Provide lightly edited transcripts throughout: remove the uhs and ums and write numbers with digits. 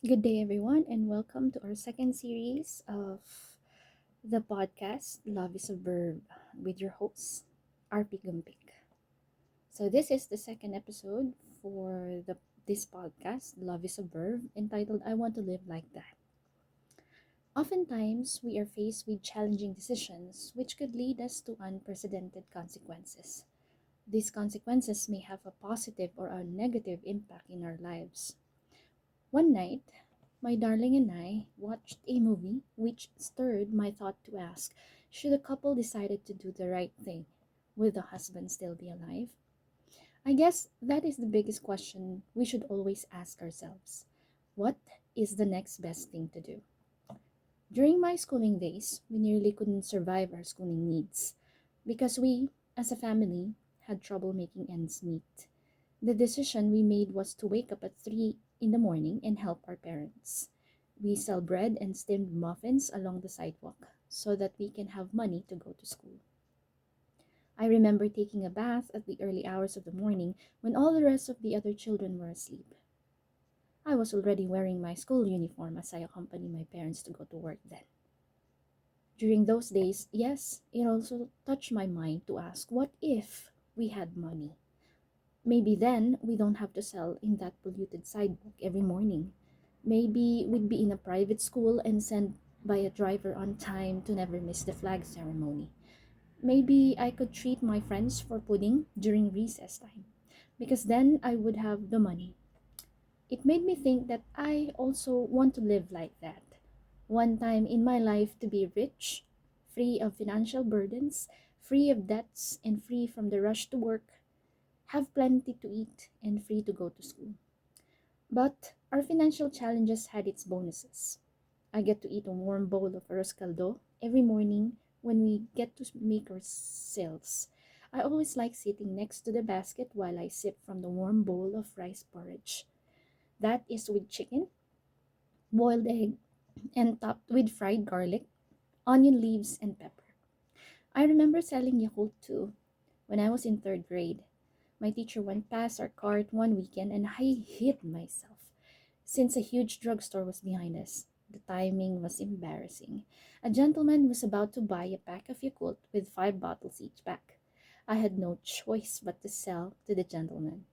Good day, everyone, and welcome to our second series of the podcast, Love is a Verb, with your host, RP Gumpik. So, this is the second episode for this podcast, Love is a Verb, entitled I Want to Live Like That. Oftentimes, we are faced with challenging decisions which could lead us to unprecedented consequences. These consequences may have a positive or a negative impact in our lives. One night, my darling and I watched a movie which stirred my thought to ask, should a couple decided to do the right thing, will the husband still be alive? I guess that is the biggest question we should always ask ourselves. What is the next best thing to do? During my schooling days, we nearly couldn't survive our schooling needs because we, as a family, had trouble making ends meet. The decision we made was to wake up at 3 in the morning and help our parents. We sell bread and steamed muffins along the sidewalk so that we can have money to go to school. I remember taking a bath at the early hours of the morning when all the rest of the other children were asleep. I was already wearing my school uniform as I accompanied my parents to go to work then. During those days, yes, it also touched my mind to ask, what if we had money? Maybe then we don't have to sell in that polluted sidewalk every morning. Maybe we'd be in a private school and sent by a driver on time to never miss the flag ceremony. Maybe I could treat my friends for pudding during recess time, because then I would have the money. It made me think that I also want to live like that. One time in my life to be rich, free of financial burdens, free of debts, and free from the rush to work, have plenty to eat, and free to go to school. But our financial challenges had its bonuses. I get to eat a warm bowl of arroz caldo every morning when we get to make our sales. I always like sitting next to the basket while I sip from the warm bowl of rice porridge. That is with chicken, boiled egg, and topped with fried garlic, onion leaves, and pepper. I remember selling Yakult too when I was in third grade. My teacher went past our cart one weekend and I hid myself. Since a huge drugstore was behind us, the timing was embarrassing. A gentleman was about to buy a pack of Yakult with 5 bottles each pack. I had no choice but to sell to the gentleman.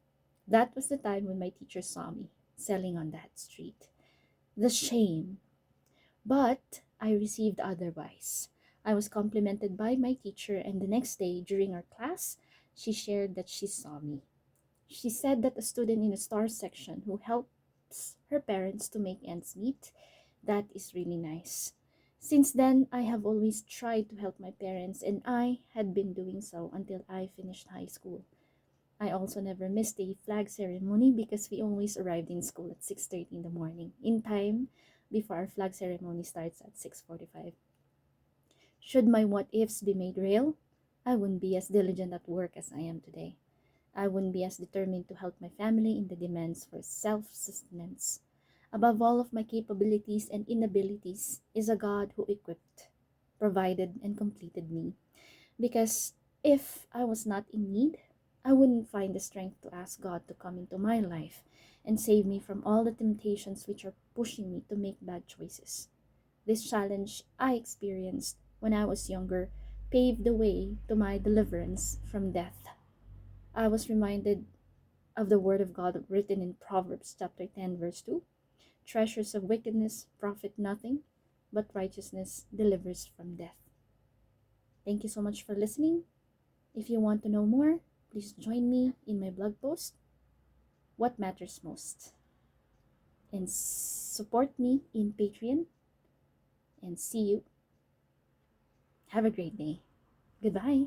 That was the time when my teacher saw me selling on that street. The shame. But I received otherwise. I was complimented by my teacher, and the next day during our class, she shared that she saw me. She said that a student in the star section who helps her parents to make ends meet, that is really nice. Since then, I have always tried to help my parents, and I had been doing so until I finished high school. I also never missed a flag ceremony because we always arrived in school at 6:30 in the morning, in time before our flag ceremony starts at 6:45. Should my what ifs be made real, I wouldn't be as diligent at work as I am today. I wouldn't be as determined to help my family in the demands for self-sustenance. Above all of my capabilities and inabilities is a God who equipped, provided, and completed me. Because if I was not in need, I wouldn't find the strength to ask God to come into my life and save me from all the temptations which are pushing me to make bad choices. This challenge I experienced when I was younger paved the way to my deliverance from death. I was reminded of the word of God written in Proverbs chapter 10 verse 2. Treasures of wickedness profit nothing, but righteousness delivers from death. Thank you so much for listening. If you want to know more, please join me in my blog post, What Matters Most, and support me in Patreon. And see you. Have a great day. Goodbye.